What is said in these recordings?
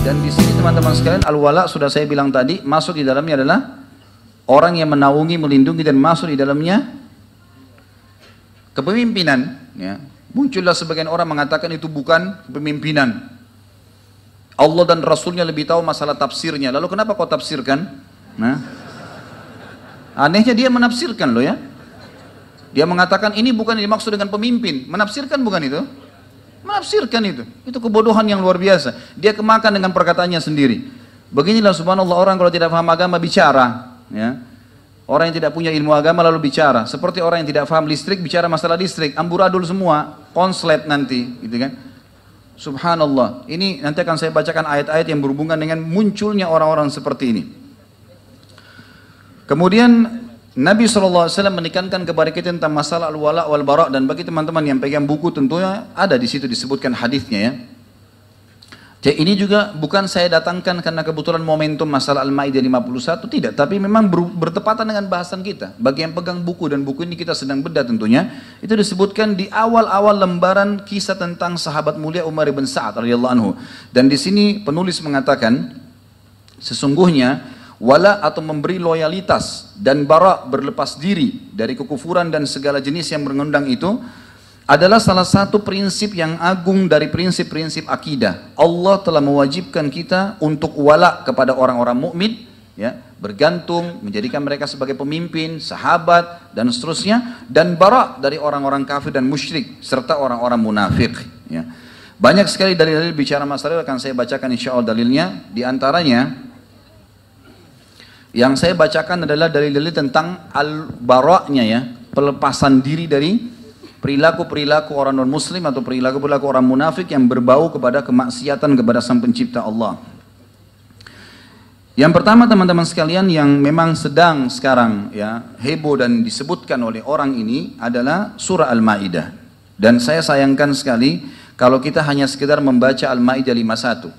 Dan di sini teman-teman sekalian, al-wala sudah saya bilang tadi, masuk di dalamnya adalah orang yang menaungi, melindungi, dan masuk di dalamnya kepemimpinan. Ya. Muncullah sebagian orang mengatakan itu bukan kepemimpinan. Allah dan Rasulnya lebih tahu masalah tafsirnya. Lalu kenapa kau tafsirkan? Nah, anehnya dia menafsirkan loh ya. Dia mengatakan ini bukan dimaksud dengan pemimpin. Menafsirkan bukan itu? Menafsirkan itu. Itu kebodohan yang luar biasa. Dia kemakan dengan perkataannya sendiri. Beginilah subhanallah orang kalau tidak paham agama bicara. Ya. Orang yang tidak punya ilmu agama lalu bicara. Seperti orang yang tidak paham listrik bicara masalah listrik. Amburadul semua. Konslet nanti. Gitu kan. Subhanallah. Ini nanti akan saya bacakan ayat-ayat yang berhubungan dengan munculnya orang-orang seperti ini. Kemudian Nabi SAW menekankan kepada kita tentang masalah al-wala wal-bara, dan bagi teman-teman yang pegang buku tentunya ada di situ disebutkan hadisnya ya. Jadi ini juga bukan saya datangkan karena kebetulan momentum masalah Al-Maidah 51, tidak, tapi memang bertepatan dengan bahasan kita. Bagi yang pegang buku, dan buku ini kita sedang bedah tentunya, itu disebutkan di awal-awal lembaran kisah tentang sahabat mulia Umar bin Sa'ad radhiyallahu anhu. Dan di sini penulis mengatakan sesungguhnya wala atau memberi loyalitas dan bara berlepas diri dari kekufuran dan segala jenis yang mengundang itu adalah salah satu prinsip yang agung dari prinsip-prinsip akidah. Allah telah mewajibkan kita untuk wala kepada orang-orang mukmin, ya, bergantung, menjadikan mereka sebagai pemimpin, sahabat dan seterusnya, dan bara dari orang-orang kafir dan musyrik serta orang-orang munafik. Ya. Banyak sekali dalil-dalil bicara masalah akan saya bacakan insya Allah dalilnya. Di antaranya yang saya bacakan adalah dalil-dalil tentang al-bara'nya ya, pelepasan diri dari perilaku-perilaku orang non-muslim atau perilaku-perilaku orang munafik yang berbau kepada kemaksiatan kepada Sang Pencipta Allah. Yang pertama teman-teman sekalian yang memang sedang sekarang ya heboh dan disebutkan oleh orang ini adalah surah Al-Maidah. Dan saya sayangkan sekali kalau kita hanya sekedar membaca Al-Maidah 51.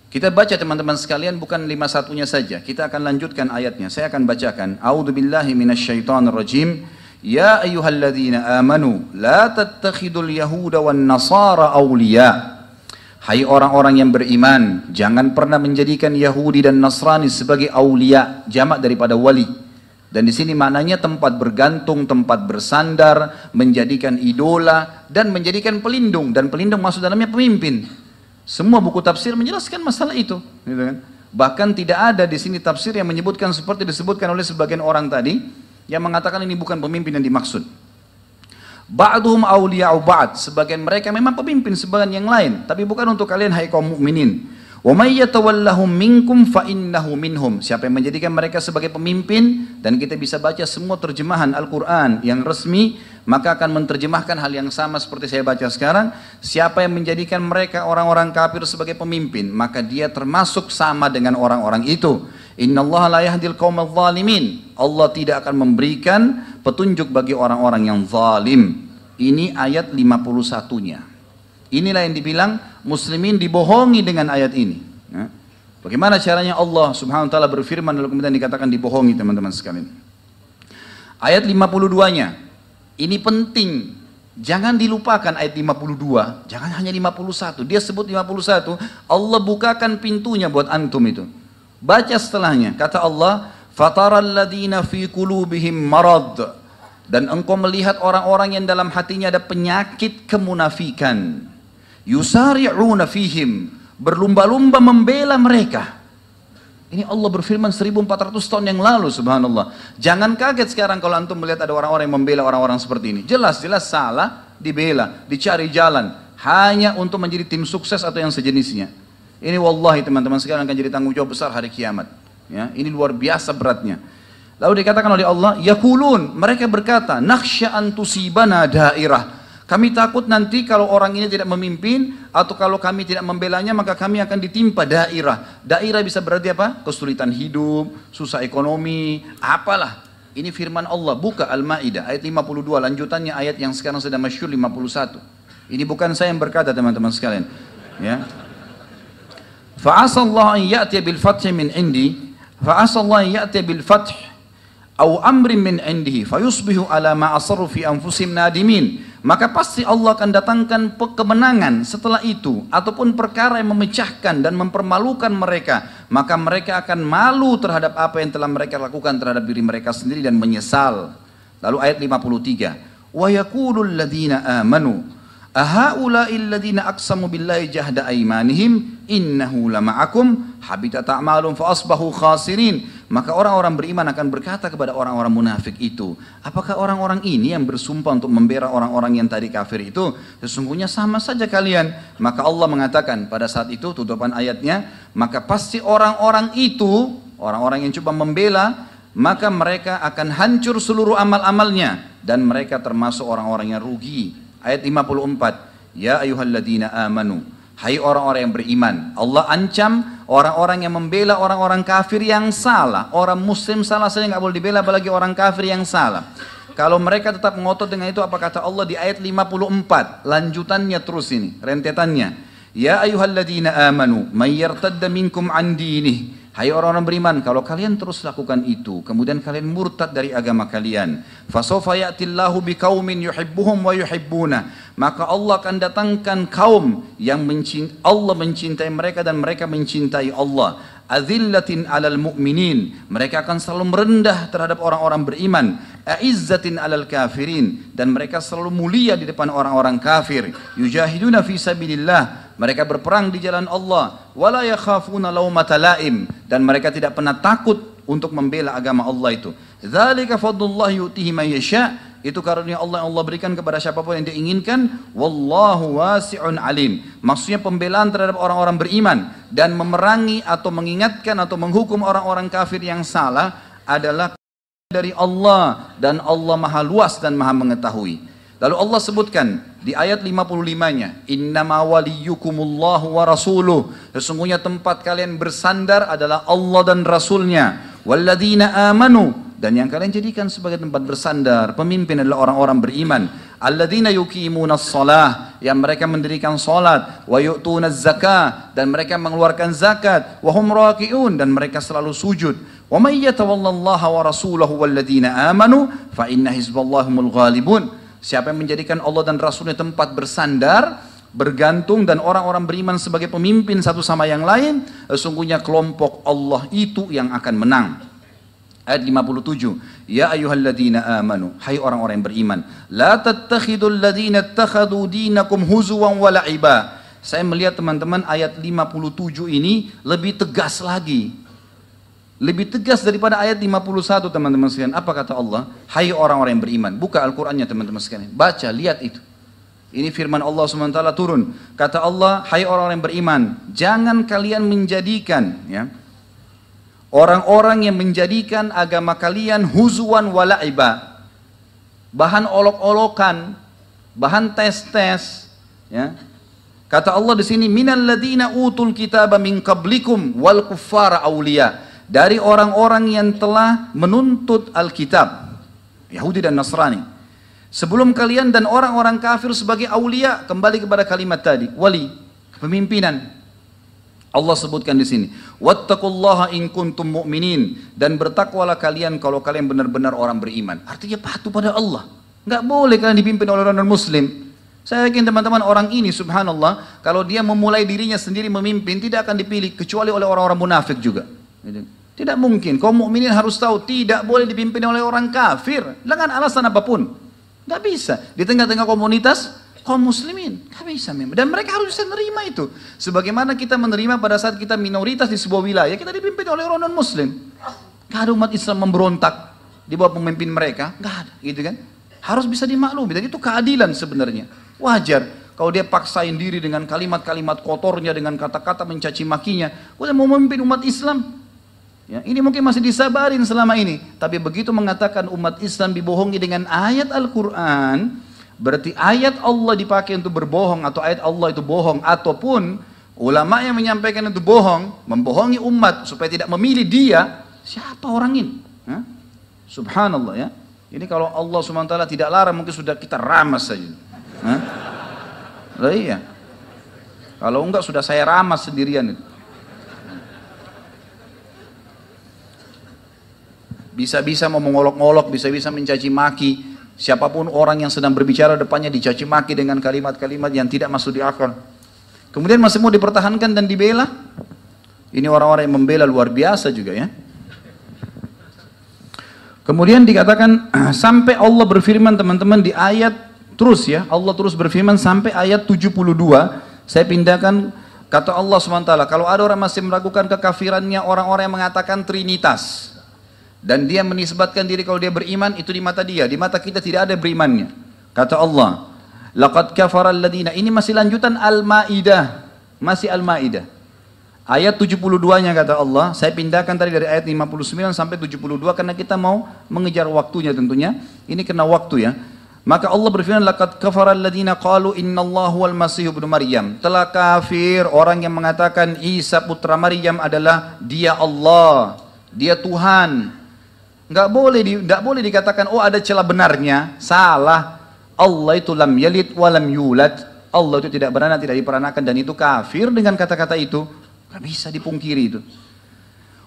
Kita baca teman-teman sekalian bukan 51-nya saja. Kita akan lanjutkan ayatnya. Saya akan bacakan. A'udzubillahi minasyaitonirrajim. Ya ayyuhalladzina amanu la tattakhidul yahuda wan nasara awliya. Hai orang-orang yang beriman, jangan pernah menjadikan Yahudi dan Nasrani sebagai aulia, jamak daripada wali. Dan di sini maknanya tempat bergantung, tempat bersandar, menjadikan idola dan menjadikan pelindung, dan pelindung maksud dalamnya pemimpin. Semua buku tafsir menjelaskan masalah itu, gitu kan? Bahkan tidak ada di sini tafsir yang menyebutkan seperti disebutkan oleh sebagian orang tadi yang mengatakan ini bukan pemimpin yang dimaksud. Ba'duhum awliya'u ba'd, sebagian mereka memang pemimpin sebagian yang lain, tapi bukan untuk kalian hai kaum mukminin. Wa may yatawallahum minkum fa innahu minhum. Siapa yang menjadikan mereka sebagai pemimpin, dan kita bisa baca semua terjemahan Al-Qur'an yang resmi, maka akan menerjemahkan hal yang sama seperti saya baca sekarang. Siapa yang menjadikan mereka orang-orang kafir sebagai pemimpin, maka dia termasuk sama dengan orang-orang itu. Innallaha la yahdil qaumadz zalimin. Allah tidak akan memberikan petunjuk bagi orang-orang yang zalim. Ini ayat 51-nya. Inilah yang dibilang muslimin dibohongi dengan ayat ini. Ya. Bagaimana caranya Allah subhanahu wa ta'ala berfirman lalu kemudian dikatakan dibohongi teman-teman sekalian. Ayat 52-nya. Ini penting. Jangan dilupakan ayat 52. Jangan hanya 51. Dia sebut 51. Allah bukakan pintunya buat antum itu. Baca setelahnya. Kata Allah, "Fataral ladzina fi qulubihim marad." Dan engkau melihat orang-orang yang dalam hatinya ada penyakit kemunafikan. Yusari'una fihim, berlumba-lumba membela mereka. Ini Allah berfirman 1400 tahun yang lalu, subhanallah. Jangan kaget sekarang kalau antum melihat ada orang-orang yang membela orang-orang seperti ini. Jelas-jelas salah, dibela, dicari jalan hanya untuk menjadi tim sukses atau yang sejenisnya. Ini wallahi teman-teman sekalian akan jadi tanggung jawab besar hari kiamat. Ya, ini luar biasa beratnya. Lalu dikatakan oleh Allah, yaqulun, mereka berkata, nakhsha an tusibana dairah. Kami takut nanti kalau orang ini tidak memimpin atau kalau kami tidak membelanya maka kami akan ditimpa dairah. Dairah bisa berarti apa? Kesulitan hidup, susah ekonomi, apalah. Ini firman Allah, buka Al-Maidah ayat 52, lanjutannya ayat yang sekarang sedang masyhur 51. Ini bukan saya yang berkata teman-teman sekalian. Ya. Fa'asallahu an ya'tiya bil fathi min indi, fa'asallahu an ya'tiya bil fath au amrin min indihi fayusbihu ala ma asarru fi anfusihim nadimin, maka pasti Allah akan datangkan kemenangan setelah itu, ataupun perkara yang memecahkan dan mempermalukan mereka, maka mereka akan malu terhadap apa yang telah mereka lakukan terhadap diri mereka sendiri dan menyesal. Lalu ayat 53, wa yaqulul ladzina amanu ahaula'il ladzina aqsamu billahi jahda aymanihim innahu lama'akum habitat a'malum fa asbahu khasirin. Maka orang-orang beriman akan berkata kepada orang-orang munafik itu, apakah orang-orang ini yang bersumpah untuk membela orang-orang yang tadi kafir itu? Sesungguhnya sama saja kalian. Maka Allah mengatakan pada saat itu, tutupan ayatnya, maka pasti orang-orang itu, orang-orang yang coba membela, maka mereka akan hancur seluruh amal-amalnya, dan mereka termasuk orang-orang yang rugi. Ayat 54, ya ayyuhalladzina amanu, hai orang-orang yang beriman, Allah ancam orang-orang yang membela orang-orang kafir yang salah. Orang muslim salah saja nggak boleh dibela, apalagi orang kafir yang salah. Kalau mereka tetap ngotot dengan itu, apa kata Allah di ayat 54, lanjutannya terus ini, rentetannya, ya ayyuhalladzina amanu may yartadda minkum an dinih, hai orang-orang beriman, kalau kalian terus lakukan itu, kemudian kalian murtad dari agama kalian, fasawfa ya'tillahu biqaumin yuhibbuhum wa yuhibbuna, maka Allah akan datangkan kaum yang Allah mencintai mereka dan mereka mencintai Allah. Azillatin alal mu'minin, mereka akan selalu merendah terhadap orang-orang beriman. Aizzatin alal kafirin, dan mereka selalu mulia di depan orang-orang kafir. Yujahiduna fi sabilillah, mereka berperang di jalan Allah. Wala yakhafuna laumata laim, dan mereka tidak pernah takut untuk membela agama Allah itu. Dzalika fadlullah yu'tihi man yasha', itu karunia Allah yang Allah berikan kepada siapapun yang diinginkan. Wallahu wasi'un alim, maksudnya pembelaan terhadap orang-orang beriman dan memerangi atau mengingatkan atau menghukum orang-orang kafir yang salah adalah dari Allah, dan Allah maha luas dan maha mengetahui. Lalu Allah sebutkan di ayat 55-nya, innama waliyukumullahu wa rasuluh, sesungguhnya tempat kalian bersandar adalah Allah dan Rasulnya. Walladzina amanu, dan yang kalian jadikan sebagai tempat bersandar, pemimpin adalah orang-orang beriman. Alladzina yuqimunas shalah, yang mereka mendirikan salat, wa yu'tunaz zakah, dan mereka mengeluarkan zakat, wa hum raki'un, dan mereka selalu sujud. Wa may yatawallallaha wa rasulahu walladzina amanu fa inna hizballahi humul ghalibun. Siapa yang menjadikan Allah dan Rasulnya tempat bersandar, bergantung, dan orang-orang beriman sebagai pemimpin satu sama yang lain, sesungguhnya kelompok Allah itu yang akan menang. Ayat 57, ya ayyuhalladzina amanu, hai orang-orang yang beriman, la tattakhidul ladzina ittakhadhu dinakum huzuwan wa la'iba. Saya melihat teman-teman ayat 57 ini lebih tegas lagi, lebih tegas daripada ayat 51 teman-teman sekalian. Apa kata Allah? Hai orang-orang yang beriman. Buka Al-Qur'annya teman-teman sekalian, baca, lihat itu. Ini firman Allah SWT turun. Kata Allah, hai orang-orang yang beriman, jangan kalian menjadikan, ya, orang-orang yang menjadikan agama kalian huzuan wala'iba, bahan olok-olokan, bahan tes-tes, ya. Kata Allah di sini, minal ladzina utul kitaba min qablikum wal kuffara awliya, dari orang-orang yang telah menuntut Alkitab, Yahudi dan Nasrani, sebelum kalian, dan orang-orang kafir sebagai aulia. Kembali kepada kalimat tadi, wali, kepemimpinan. Allah sebutkan di sini, wattaqullaha in kuntum mu'minin, dan bertakwalah kalian kalau kalian benar-benar orang beriman. Artinya patuh pada Allah. Nggak boleh kalian dipimpin oleh orang non-muslim. Saya yakin teman-teman, orang ini subhanallah, kalau dia memulai dirinya sendiri memimpin, tidak akan dipilih kecuali oleh orang-orang munafik juga. Tidak mungkin. Kaum mukminin harus tahu tidak boleh dipimpin oleh orang kafir dengan alasan apapun. Nggak bisa. Di tengah-tengah komunitas kaum muslimin, nggak bisa memang. Dan mereka harus bisa menerima itu. Sebagaimana kita menerima pada saat kita minoritas di sebuah wilayah, kita dipimpin oleh orang non-muslim. Nggak ada umat Islam memberontak di bawah pemimpin mereka, nggak ada, gitu kan? Harus bisa dimaklumi. Dan itu keadilan sebenarnya. Wajar kalau dia paksain diri dengan kalimat-kalimat kotornya, dengan kata-kata mencaci makinya, udah mau memimpin umat Islam. Ya, ini mungkin masih disabarin selama ini, tapi begitu mengatakan umat Islam dibohongi dengan ayat Al-Quran, berarti ayat Allah dipakai untuk berbohong, atau ayat Allah itu bohong, ataupun ulama yang menyampaikan itu bohong, membohongi umat supaya tidak memilih dia. Siapa orang ini? Hah? Subhanallah, ya. Ini kalau Allah SWT tidak larang, mungkin sudah kita ramas saja. Hah? Lah iya. Kalau enggak sudah saya ramas sendirian itu. bisa-bisa mau mengolok-olok, bisa-bisa mencaci maki. Siapapun orang yang sedang berbicara depannya dicaci maki dengan kalimat-kalimat yang tidak masuk di akal. Kemudian masih mau dipertahankan dan dibela. Ini orang-orang yang membela luar biasa juga ya. Kemudian dikatakan sampai Allah berfirman teman-teman di ayat terus ya. Allah terus berfirman sampai ayat 72. Saya pindahkan kata Allah SWT. Kalau ada orang masih meragukan kekafirannya orang-orang yang mengatakan Trinitas. Dan dia menisbatkan diri kalau dia beriman, itu di mata dia. Di mata kita tidak ada berimannya. Kata Allah, laqad kafara alladhina. Ini masih lanjutan Al-Ma'idah. Masih Al-Ma'idah. Ayat 72-nya kata Allah, saya pindahkan tadi dari ayat 59 sampai 72 karena kita mau mengejar waktunya tentunya. Ini kena waktu ya. Maka Allah berfirman, laqad kafara alladhina qalu innallaha wal masih ibnu Maryam. Telah kafir orang yang mengatakan Isa putra Maryam adalah dia Allah, dia Tuhan. Nggak boleh dikatakan oh ada celah benarnya. Salah. Allah itu lam yalid wa lam yulad. Allah itu tidak beranak, tidak diperanakan, dan itu kafir dengan kata-kata itu. Nggak bisa dipungkiri itu.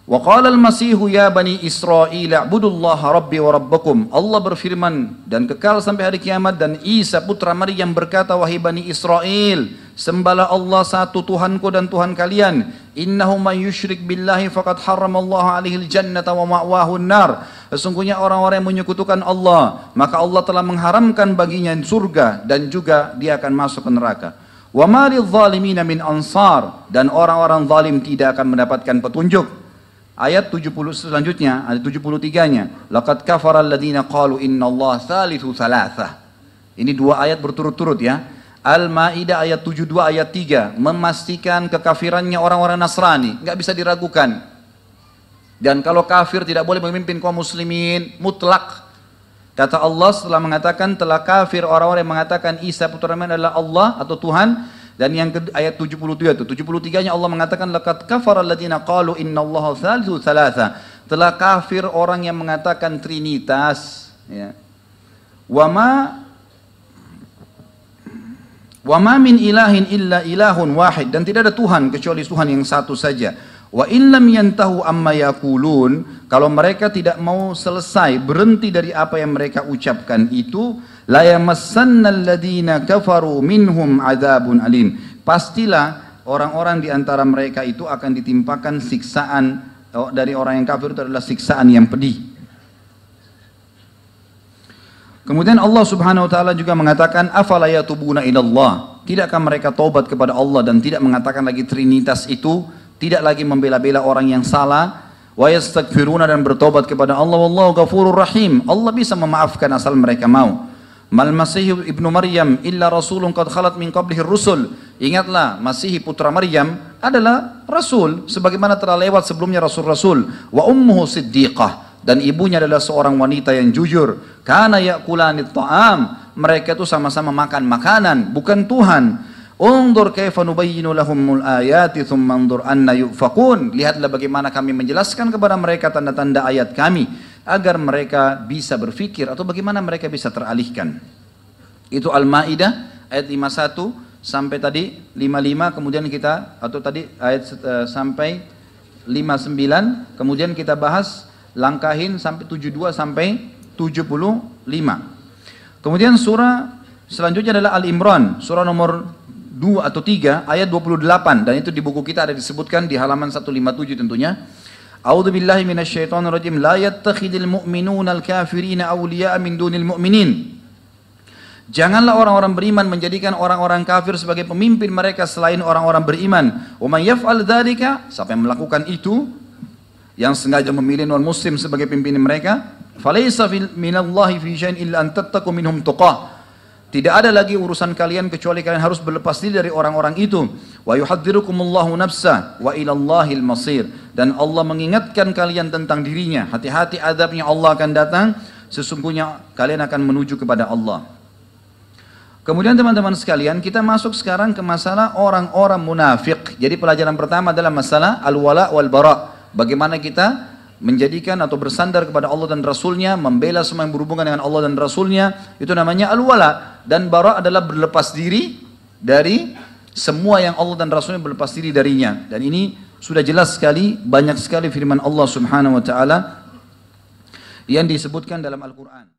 Wa qala al-masihu ya bani Israil a'budullaha rabbi wa rabbakum. Allah berfirman dan kekal sampai hari kiamat, dan Isa putra Maryam berkata, wahai bani Israel, sembahlah Allah satu Tuhanku dan Tuhan kalian. Innahu man yusyrik billahi faqad harramallahu alaihi al-jannata wa ma'wahu an-nar. Sesungguhnya orang-orang yang menyekutukan Allah, maka Allah telah mengharamkan baginya surga dan juga dia akan masuk ke neraka. Wa ma lidh-dhalimina min ansar, dan orang-orang zalim tidak akan mendapatkan petunjuk. Ayat 70 selanjutnya, ayat 73-nya, laqad kafara alladziina qalu innallaha tsalitsu tsalatsah. Ini dua ayat berturut-turut ya. Al-Maidah ayat 72 ayat 3 memastikan kekafirannya orang-orang Nasrani, enggak bisa diragukan. Dan kalau kafir tidak boleh memimpin kaum muslimin mutlak. Kata Allah setelah mengatakan telah kafir orang-orang yang mengatakan Isa putra Maryam adalah Allah atau Tuhan. Dan yang ayat 73 itu, 73-nya Allah mengatakan laqad kafara alladziina qalu innallaha tsalitsu tsalatsa. Telah kafir orang yang mengatakan trinitas ya. Wa ma min ilahin illa ilahun wahid, dan tidak ada Tuhan kecuali Tuhan yang satu saja. Wa in lam yantahu amma yaqulun, kalau mereka tidak mau selesai berhenti dari apa yang mereka ucapkan itu, la yamassannal ladzina kafaru minhum adzabun alim. Pastilah orang-orang di antara mereka itu akan ditimpakan siksaan dari orang yang kafir, itu adalah siksaan yang pedih. Kemudian Allah Subhanahu wa taala juga mengatakan afala yatubuna ilallah. Tidakkah mereka taubat kepada Allah dan tidak mengatakan lagi trinitas itu, tidak lagi membela-bela orang yang salah, wa yastaghfiruna, dan bertobat kepada Allah, wallahu ghafurur rahim. Allah bisa memaafkan asal mereka mau. Mal Masih ibnu Maryam illa rasulun qad khalat min qablihi rusul. Ingatlah, Masih putra Maryam adalah rasul sebagaimana telah lewat sebelumnya rasul-rasul. Wa ummuhu siddiqah, dan ibunya adalah seorang wanita yang jujur. Kana ya'kulanit ta'am, mereka itu sama-sama makan makanan, bukan Tuhan. Undur kaifa nubayyinu lahumul ayati thumma undur anna yufakun. Lihatlah bagaimana kami menjelaskan kepada mereka tanda-tanda ayat kami agar mereka bisa berfikir, atau bagaimana mereka bisa teralihkan. Itu Al-Maidah ayat 51 sampai tadi 55, kemudian kita atau tadi ayat sampai 59, kemudian kita bahas langkahin sampai 72 sampai 75. Kemudian surah selanjutnya adalah Al-Imran, surah nomor 2 atau 3 ayat 28, dan itu di buku kita ada disebutkan di halaman 157 tentunya. A'udzu billahi minasyaitonir rajim. La yattakhidul mu'minuna al-kafirina awliya'a min dunil mu'minin. Janganlah orang-orang beriman menjadikan orang-orang kafir sebagai pemimpin mereka selain orang-orang beriman. Wa may yaf'al dzalika, siapa yang melakukan itu, yang sengaja memilih non-muslim sebagai pimpinan mereka, falaysa minallahi fi syai'in illa an tattaqu minhum tuqah. Tidak ada lagi urusan kalian kecuali kalian harus berlepas diri dari orang-orang itu. Wa yuhadzirukumullahu nafsa wa ilallahil masir. Dan Allah mengingatkan kalian tentang dirinya. Hati-hati, azabnya Allah akan datang. Sesungguhnya kalian akan menuju kepada Allah. Kemudian teman-teman sekalian, kita masuk sekarang ke masalah orang-orang munafik. Jadi pelajaran pertama adalah masalah al-wala wal bara. Bagaimana kita menjadikan atau bersandar kepada Allah dan Rasulnya, membela semua yang berhubungan dengan Allah dan Rasulnya, itu namanya al-wala. Dan bara adalah berlepas diri dari semua yang Allah dan Rasulnya berlepas diri darinya. Dan ini sudah jelas sekali, banyak sekali firman Allah Subhanahu wa ta'ala yang disebutkan dalam Al-Quran.